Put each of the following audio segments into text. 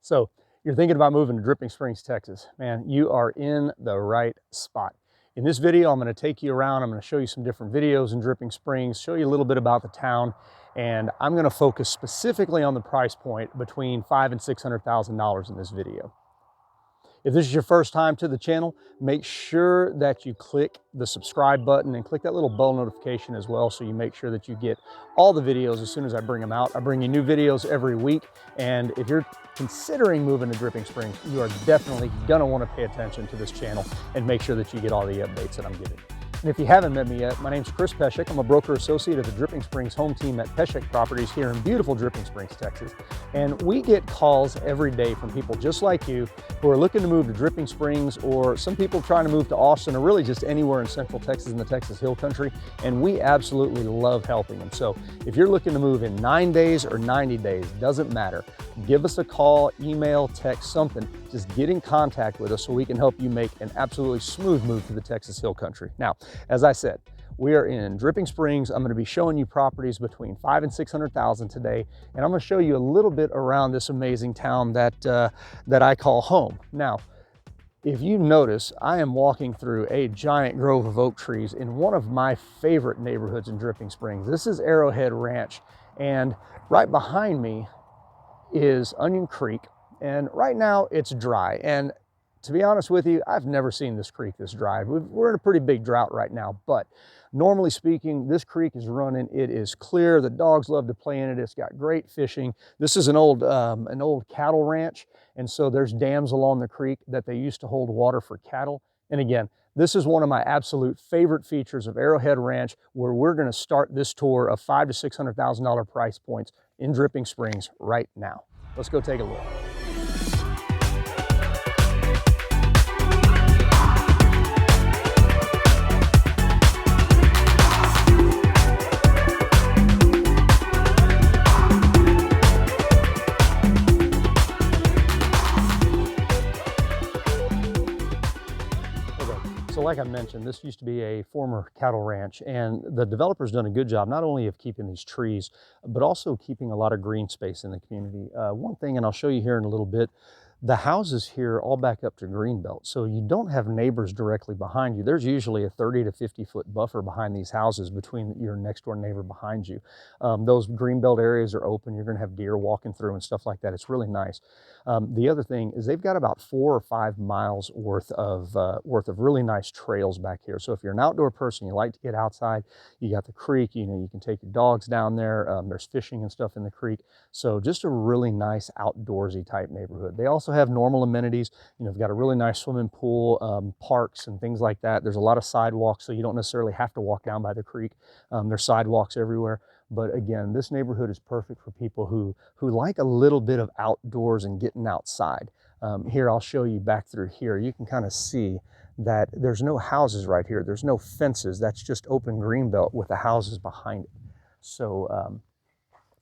So you're thinking about moving to Dripping Springs, Texas. Man, you are in the right spot. In this video, I'm going to take you around. I'm going to show you some different videos in Dripping Springs, show you a little bit about the town, and I'm going to focus specifically on the price point between $500,000 and $600,000 in this video. If this is your first time to the channel, make sure that you click the subscribe button and click that little bell notification as well, so you make sure that you get all the videos as soon as I bring them out. I bring you new videos every week, and if you're considering moving to Dripping Springs, you are definitely gonna want to pay attention to this channel and make sure that you get all the updates that I'm giving. And if you haven't met me yet, my name's Chris Peshek. I'm a broker associate of the Dripping Springs home team at Peshek Properties here in beautiful Dripping Springs, Texas. And we get calls every day from people just like you who are looking to move to Dripping Springs, or some people trying to move to Austin, or really just anywhere in Central Texas in the Texas Hill Country. And we absolutely love helping them. So if you're looking to move in 9 days or 90 days, doesn't matter. Give us a call, email, text, something. Just get in contact with us so we can help you make an absolutely smooth move to the Texas Hill Country. Now, as I said, we are in Dripping Springs. I'm going to be showing you properties between $500,000 and $600,000 today, and I'm going to show you a little bit around this amazing town that I call home. Now, if you notice, I am walking through a giant grove of oak trees in one of my favorite neighborhoods in Dripping Springs. This is Arrowhead Ranch, and right behind me is Onion Creek, and right now it's dry. And to be honest with you, I've never seen this creek this dry. We're in a pretty big drought right now, but normally speaking, this creek is running. It is clear. The dogs love to play in it. It's got great fishing. This is an old cattle ranch, and so there's dams along the creek that they used to hold water for cattle. And again, this is one of my absolute favorite features of Arrowhead Ranch, where we're going to start this tour of $500,000 to $600,000 price points in Dripping Springs right now. Let's go take a look. So like I mentioned, this used to be a former cattle ranch, and the developer's done a good job not only of keeping these trees, but also keeping a lot of green space in the community. One thing, and I'll show you here in a little bit, the houses here all back up to greenbelt, so you don't have neighbors directly behind you. There's usually a 30 to 50 foot buffer behind these houses between your next door neighbor behind you. Those greenbelt areas are open. You're going to have deer walking through and stuff like that. It's really nice. The other thing is they've got about 4 or 5 miles worth of really nice trails back here. So if you're an outdoor person, you like to get outside, you got the creek, you can take your dogs down there. There's fishing and stuff in the creek. So just a really nice outdoorsy type neighborhood. They also have normal amenities. They've got a really nice swimming pool, parks and things like that. There's a lot of sidewalks, so you don't necessarily have to walk down by the creek. There's sidewalks everywhere. But again, this neighborhood is perfect for people who like a little bit of outdoors and getting outside. Here, I'll show you back through here. You can kind of see that there's no houses right here. There's no fences. That's just open greenbelt with the houses behind it. So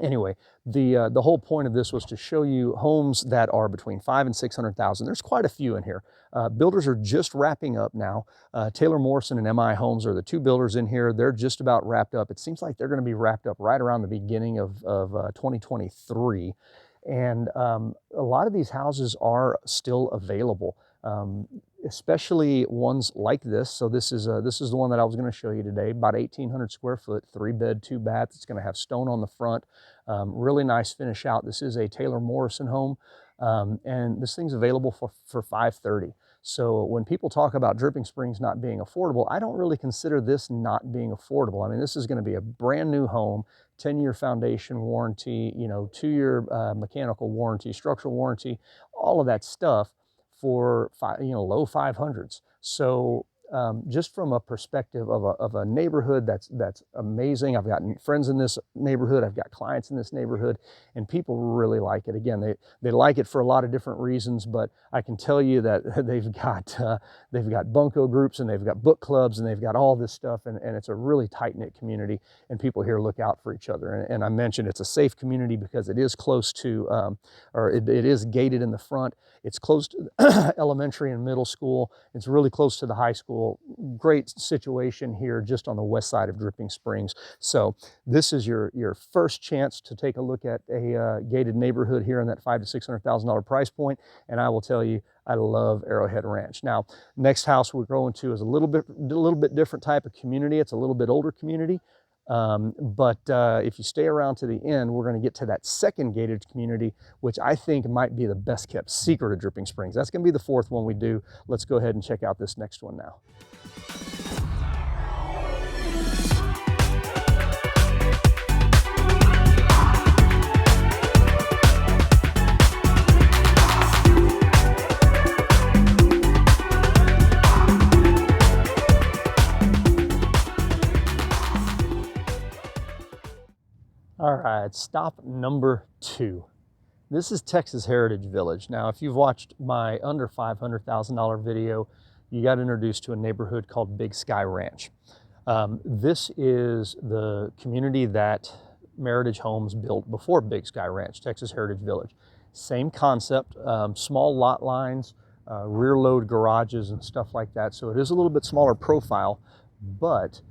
anyway, the whole point of this was to show you homes that are between $500,000 and $600,000. There's quite a few in here. Builders are just wrapping up now. Taylor Morrison and MI Homes are the two builders in here. They're just about wrapped up. It seems like they're going to be wrapped up right around the beginning of 2023. And a lot of these houses are still available, especially ones like this. So this is the one that I was going to show you today, about 1,800 square foot, 3-bed, 2-bath. It's going to have stone on the front, really nice finish out. This is a Taylor Morrison home, and this thing's available for $530,000. So when people talk about Dripping Springs not being affordable, I don't really consider this not being affordable. I mean, this is going to be a brand new home, 10-year foundation warranty, 2-year mechanical warranty, structural warranty, all of that stuff for low 500s. So just from a perspective of a neighborhood that's amazing. I've got friends in this neighborhood. I've got clients in this neighborhood, and people really like it. Again, they like it for a lot of different reasons, but I can tell you that they've got bunco groups, and they've got book clubs, and they've got all this stuff, and it's a really tight-knit community, and people here look out for each other. And I mentioned it's a safe community because it is close to, it is gated in the front. It's close to elementary and middle school. It's really close to the high school. actual great situation here just on the west side of Dripping Springs. So this is your first chance to take a look at a gated neighborhood here in that $500,000 to $600,000 price point. And I will tell you, I love Arrowhead Ranch. Now, next house we're going to is a little bit different type of community. It's a little bit older community. If you stay around to the end, we're going to get to that second gated community, which I think might be the best kept secret of Dripping Springs. That's going to be the fourth one we do. Let's go ahead and check out this next one now. All right, stop number 2. This is Texas Heritage Village. Now, if you've watched my under $500,000 video, you got introduced to a neighborhood called Big Sky Ranch. This is the community that Meritage Homes built before Big Sky Ranch, Texas Heritage Village. Same concept, small lot lines, rear load garages and stuff like that. So it is a little bit smaller profile, but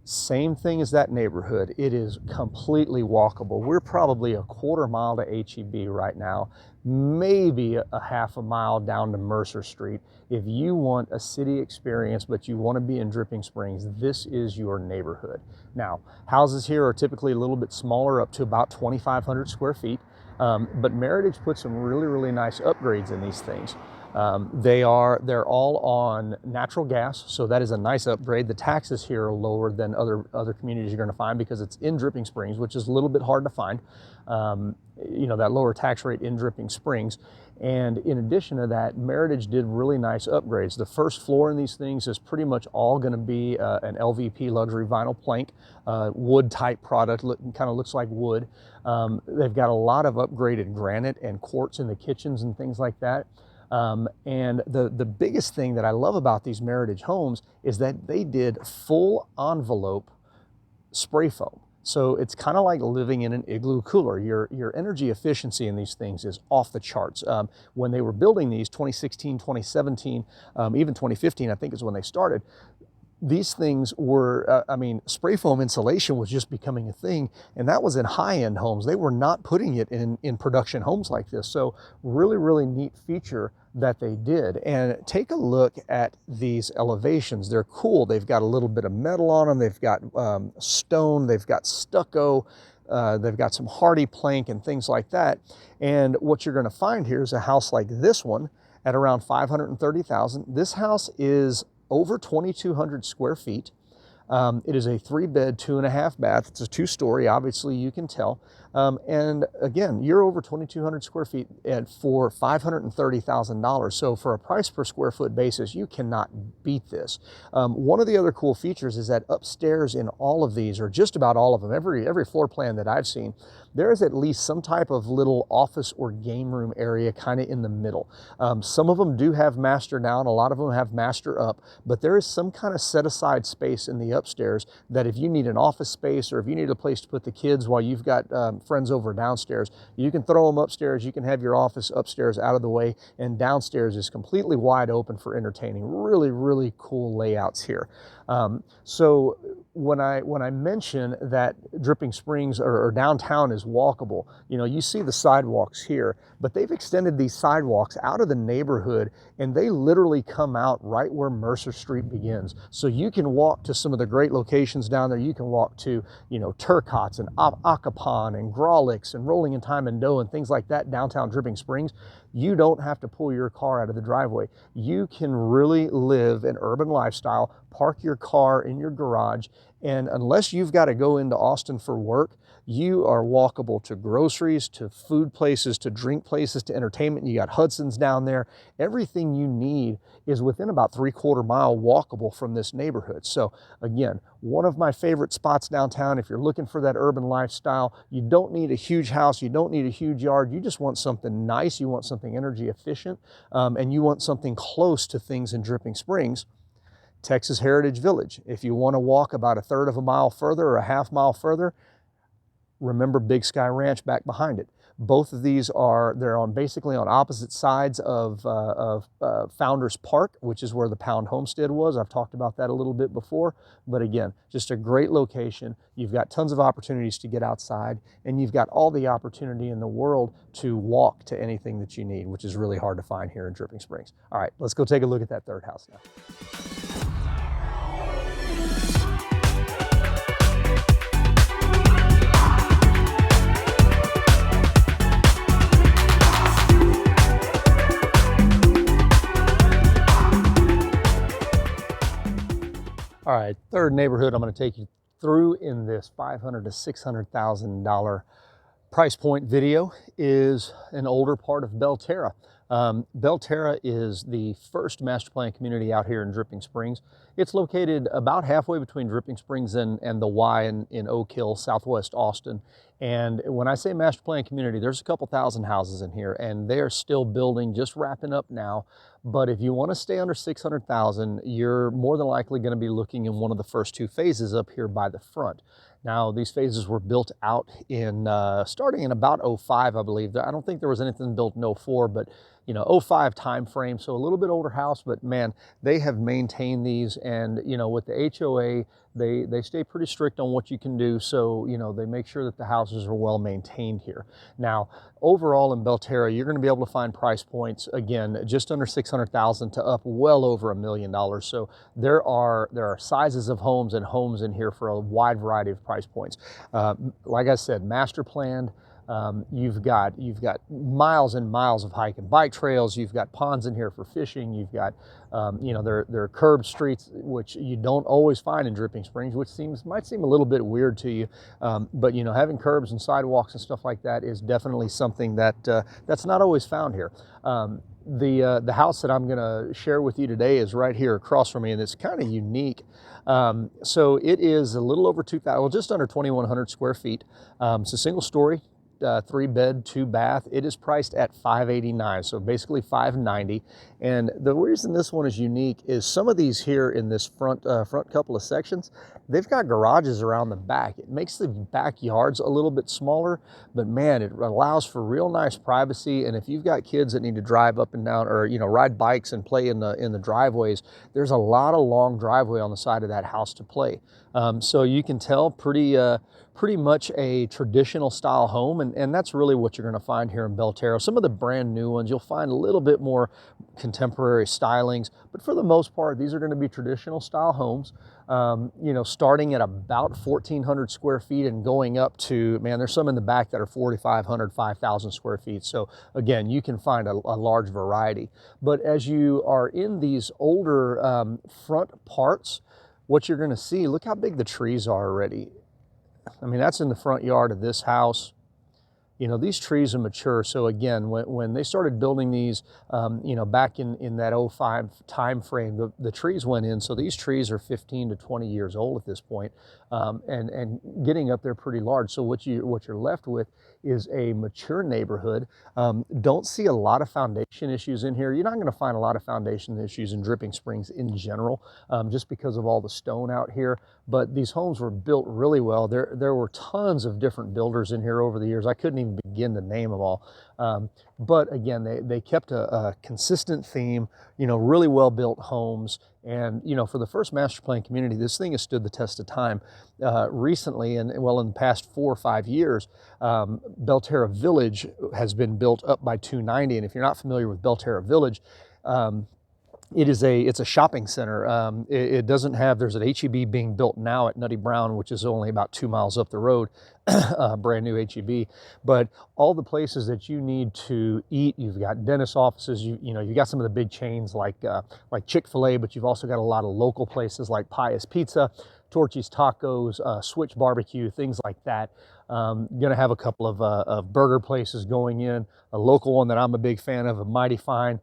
same thing as that neighborhood. It is completely walkable. We're probably a quarter mile to HEB right now, maybe a half a mile down to Mercer Street. If you want a city experience, but you want to be in Dripping Springs, this is your neighborhood. Now, houses here are typically a little bit smaller, up to about 2,500 square feet. But Meritage put some really nice upgrades in these things. They're all on natural gas, so that is a nice upgrade. The taxes here are lower than other communities you're going to find because it's in Dripping Springs, which is a little bit hard to find. That lower tax rate in Dripping Springs. And in addition to that, Meritage did really nice upgrades. The first floor in these things is pretty much all going to be an LVP luxury vinyl plank, wood type product, kind of looks like wood. They've got a lot of upgraded granite and quartz in the kitchens and things like that. And the biggest thing that I love about these Meritage homes is that they did full envelope spray foam. So it's kind of like living in an igloo cooler. Your energy efficiency in these things is off the charts. When they were building these, 2016, 2017, even 2015, I think is when they started, these things were, spray foam insulation was just becoming a thing, and that was in high-end homes. They were not putting it in production homes like this. So really neat feature that they did. And take a look at these elevations. They're cool. They've got a little bit of metal on them. They've got stone. They've got stucco. They've got some hardy plank and things like that. And what you're going to find here is a house like this one at around $530,000. This house is over 2,200 square feet. It is a 3-bed, 2.5 bath. It's a 2-story, obviously you can tell. And again, you're over 2,200 square feet for $530,000. So for a price per square foot basis, you cannot beat this. One of the other cool features is that upstairs in all of these, or just about all of them, every floor plan that I've seen, there is at least some type of little office or game room area kind of in the middle. Some of them do have master down, a lot of them have master up, but there is some kind of set aside space in the upstairs that if you need an office space or if you need a place to put the kids while you've got friends over downstairs, you can throw them upstairs. You can have your office upstairs out of the way, and downstairs is completely wide open for entertaining. Really cool layouts here. So when I mention that Dripping Springs or downtown is walkable, you see the sidewalks here, but they've extended these sidewalks out of the neighborhood, and they literally come out right where Mercer Street begins. So you can walk to some of the great locations down there. You can walk to, Turcots and Acapon and Grawlix and Rolling in Time and Doe and things like that downtown Dripping Springs. You don't have to pull your car out of the driveway. You can really live an urban lifestyle, park your car in your garage, and unless you've got to go into Austin for work, you are walkable to groceries, to food places, to drink places, to entertainment. You got Hudson's down there. Everything you need is within about 3/4 mile walkable from this neighborhood. So again, one of my favorite spots downtown. If you're looking for that urban lifestyle, you don't need a huge house, you don't need a huge yard, you just want something nice, you want something energy efficient, and you want something close to things in Dripping Springs. Texas Heritage Village. If you want to walk about 1/3 of a mile further or a half mile further, remember Big Sky Ranch back behind it. Both of these they're basically on opposite sides of Founders Park, which is where the Pound Homestead was. I've talked about that a little bit before, but again, just a great location. You've got tons of opportunities to get outside, and you've got all the opportunity in the world to walk to anything that you need, which is really hard to find here in Dripping Springs. All right, let's go take a look at that third house now. All right, third neighborhood I'm going to take you through in this $500,000 to $600,000 price point video is an older part of Belterra. Belterra is the first master plan community out here in Dripping Springs. It's located about halfway between Dripping Springs and the Y in Oak Hill, southwest Austin. And when I say master plan community, there's a couple thousand houses in here, and they're still building, just wrapping up now. But if you want to stay under 600,000, you're more than likely going to be looking in one of the first two phases up here by the front. Now, these phases were built out starting in about 05, I believe. I don't think there was anything built in 04, but 05 time frame, so a little bit older house, but man, they have maintained these, and with the HOA, they stay pretty strict on what you can do, so they make sure that the houses are well maintained here. Now, overall in Belterra, you're going to be able to find price points, again, just under 600,000 to up well over $1 million. So there are sizes of homes and homes in here for a wide variety of price points. Like I said, master planned. You've got miles and miles of hike and bike trails. You've got ponds in here for fishing. You've got, there are curved streets, which you don't always find in Dripping Springs, which might seem a little bit weird to you. But having curbs and sidewalks and stuff like that is definitely something that's not always found here. The house that I'm going to share with you today is right here across from me, and it's kind of unique. So it is a little over 2,000, well, just under 2,100 square feet. It's a single story. 3-bed, 2-bath. It is priced at $589, so basically $590. And the reason this one is unique is some of these here in this front couple of sections, they've got garages around the back. It makes the backyards a little bit smaller, but man, it allows for real nice privacy. And if you've got kids that need to drive up and down, or ride bikes and play in the driveways, there's a lot of long driveway on the side of that house to play. So you can tell pretty much a traditional style home, and that's really what you're going to find here in Belterra. Some of the brand new ones, you'll find a little bit more contemporary stylings, but for the most part, these are going to be traditional style homes, starting at about 1,400 square feet and going up to, man, there's some in the back that are 4,500, 5,000 square feet. So again, you can find a large variety. But as you are in these older front parts, what you're going to see, look how big the trees are already. I mean, that's in the front yard of this house. These trees are mature. So again, when they started building these, back in that 05 time frame, the trees went in. So these trees are 15 to 20 years old at this point, and getting up there pretty large. So what you're left with is a mature neighborhood. Don't see a lot of foundation issues in here. You're not going to find a lot of foundation issues in Dripping Springs in general, just because of all the stone out here. But these homes were built really well. There were tons of different builders in here over the years. I couldn't even begin to name them all. But again, they kept a consistent theme, really well built homes. And, for the first master plan community, this thing has stood the test of time. Recently, in the past 4 or 5 years, Belterra Village has been built up by 290. And if you're not familiar with Belterra Village, it's a shopping center. It doesn't have, there's an H-E-B being built now at Nutty Brown, which is only about 2 miles up the road, brand new H-E-B. But all the places that you need to eat, you've got dentist offices, you've got some of the big chains like Chick-fil-A, but you've also got a lot of local places like Pius Pizza, Torchy's Tacos, Switch Barbecue, things like that. Gonna have a couple of burger places going in, a local one that I'm a big fan of, a Mighty Fine.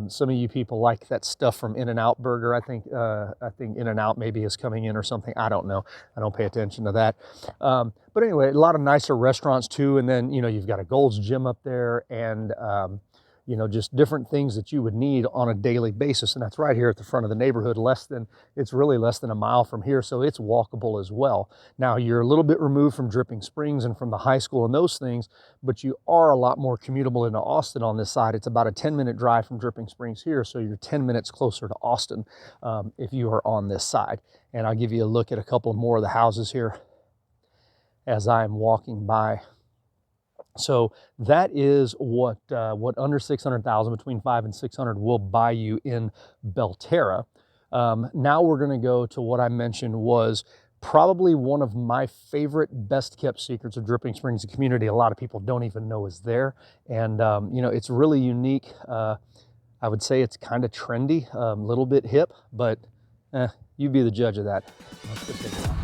Some of you people like that stuff from In-N-Out Burger. I think In-N-Out maybe is coming in or something. I don't know. I don't pay attention to that. But anyway, a lot of nicer restaurants too. And then, you've got a Gold's Gym up there, and you know, just different things that you would need on a daily basis. And that's right here at the front of the neighborhood, it's really less than a mile from here, so it's walkable as well. Now, you're a little bit removed from Dripping Springs and from the high school and those things, but you are a lot more commutable into Austin on this side. It's about a 10-minute drive from Dripping Springs here, so you're 10 minutes closer to Austin if you are on this side. And I'll give you a look at a couple more of the houses here as I'm walking by. So that is what under 600,000, between 5 and 600, will buy you in Belterra. Now we're going to go to what I mentioned was probably one of my favorite, best kept secrets of Dripping Springs, a community a lot of people don't even know is there. And you know, it's really unique. I would say it's kind of trendy, a little bit hip, but you be the judge of that. Let's go take it out.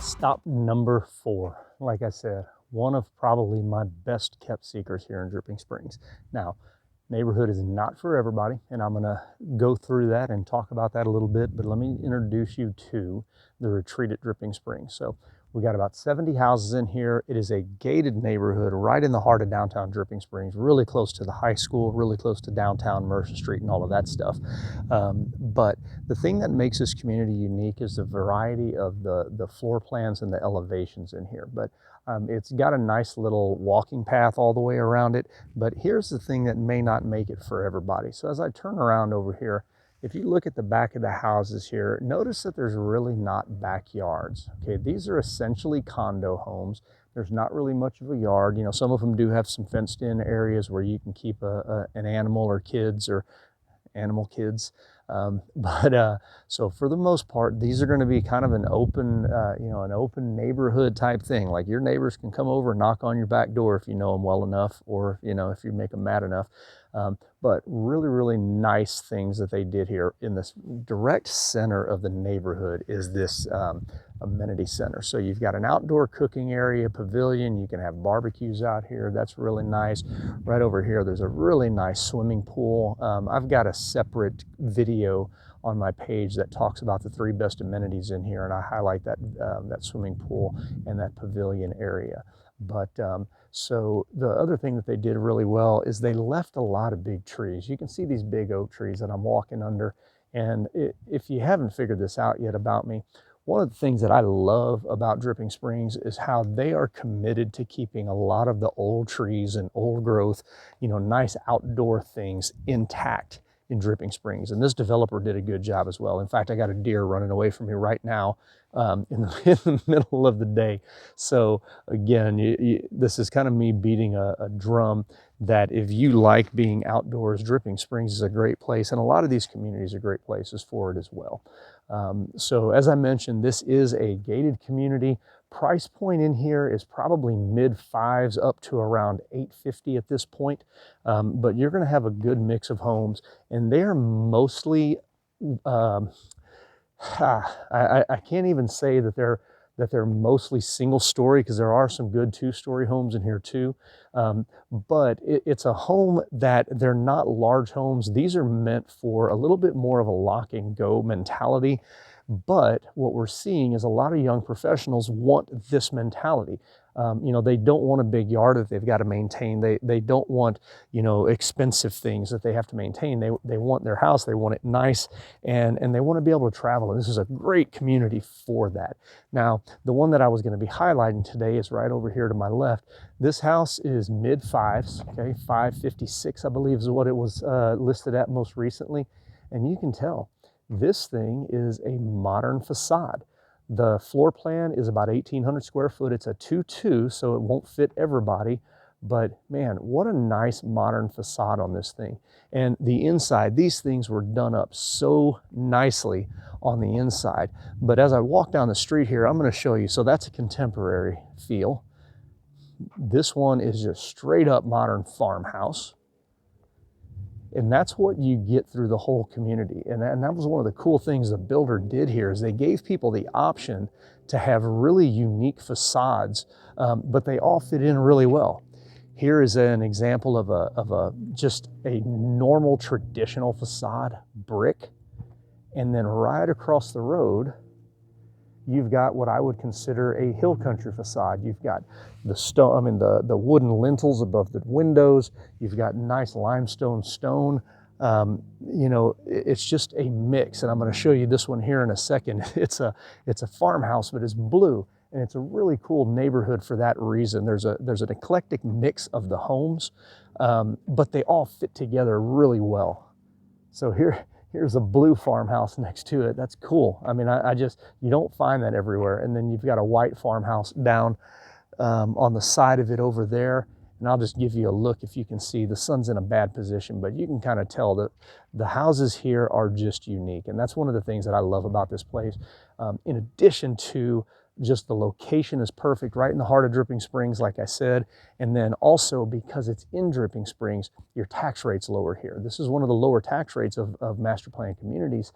Stop number 4, like I said, one of probably my best kept secrets here in Dripping Springs. Now, neighborhood is not for everybody, and I'm gonna go through that and talk about that a little bit, but let me introduce you to the retreat at Dripping Springs. So we got about 70 houses in here. It is a gated neighborhood right in the heart of downtown Dripping Springs, really close to the high school, really close to downtown Mercer Street and all of that stuff. But the thing that makes this community unique is the variety of the floor plans and the elevations in here. But it's got a nice little walking path all the way around it. But here's the thing that may not make it for everybody. So as I turn around over here, if you look at the back of the houses here, notice that there's really not backyards. Okay, these are essentially condo homes. There's not really much of a yard. You know, some of them do have some fenced in areas where you can keep an animal or kids or animal kids. So for the most part, these are going to be kind of an open, an open neighborhood type thing. Like your neighbors can come over and knock on your back door if you know them well enough, or, you know, if you make them mad enough. But really, really nice things that they did here in this direct center of the neighborhood is this amenity center. So you've got an outdoor cooking area, pavilion. You can have barbecues out here. That's really nice. Right over here, there's a really nice swimming pool. I've got a separate video on my page that talks about the 3 best amenities in here, and I highlight that that swimming pool and that pavilion area. But so the other thing that they did really well is they left a lot of big trees. You can see these big oak trees that I'm walking under. And if you haven't figured this out yet about me, one of the things that I love about Dripping Springs is how they are committed to keeping a lot of the old trees and old growth, you know, nice outdoor things intact in Dripping Springs. And this developer did a good job as well. In fact, I got a deer running away from me right now in the middle of the day. So again, this is kind of me beating a drum that if you like being outdoors, Dripping Springs is a great place. And a lot of these communities are great places for it as well. So as I mentioned, this is a gated community. Price point in here is probably mid-5s up to around $850 at this point. But you're going to have a good mix of homes, and they're mostly, I can't even say that they're mostly single story, because there are some good 2-story homes in here too. But it's a home that they're not large homes. These are meant for a little bit more of a lock and go mentality. But what we're seeing is a lot of young professionals want this mentality. You know, they don't want a big yard that they've got to maintain. They don't want, you know, expensive things that they have to maintain. They want their house, they want it nice, and they want to be able to travel. And this is a great community for that. Now, the one that I was going to be highlighting today is right over here to my left. This house is mid-5s, okay, 556, I believe is what it was listed at most recently. And you can tell this thing is a modern facade. The floor plan is about 1,800 square foot. It's a 2-2, so it won't fit everybody. But man, what a nice modern facade on this thing. And the inside, these things were done up so nicely on the inside. But as I walk down the street here, I'm going to show you. So that's a contemporary feel. This one is just straight up modern farmhouse. And that's what you get through the whole community. And that was one of the cool things the builder did here is they gave people the option to have really unique facades, but they all fit in really well. Here is an example of just a normal traditional facade, brick. And then right across the road, you've got what I would consider a hill country facade. You've got the stone, I mean the wooden lintels above the windows. You've got nice limestone stone. You know, it's just a mix. And I'm going to show you this one here in a second. It's a farmhouse, but it's blue. And it's a really cool neighborhood for that reason. There's an eclectic mix of the homes, but they all fit together really well. So here's a blue farmhouse next to it. That's cool. I mean, you don't find that everywhere. And then you've got a white farmhouse down on the side of it over there. And I'll just give you a look if you can see. The sun's in a bad position, but you can kind of tell that the houses here are just unique. And that's one of the things that I love about this place. In addition to just the location is perfect right in the heart of Dripping Springs, like I said. And then also because it's in Dripping Springs, your tax rate's lower here. This is one of the lower tax rates of master plan communities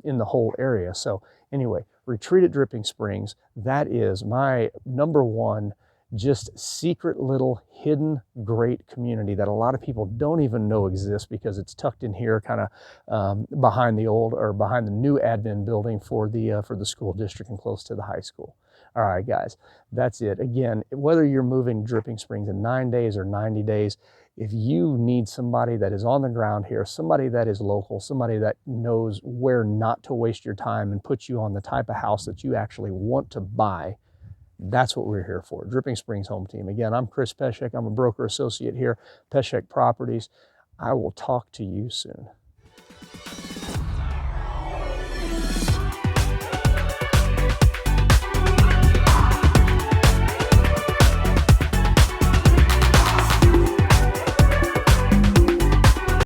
in the whole area. So anyway, retreat at Dripping Springs, that is my number one just secret little hidden great community that a lot of people don't even know exists because it's tucked in here kind of behind the new admin building for the school district and close to the high school. All right, guys, that's it. Again, whether you're moving Dripping Springs in 9 days or 90 days, if you need somebody that is on the ground here, somebody that is local, somebody that knows where not to waste your time and put you on the type of house that you actually want to buy, that's what we're here for. Dripping Springs Home Team. Again, I'm Chris Peshek. I'm a broker associate here, Peshek Properties. I will talk to you soon.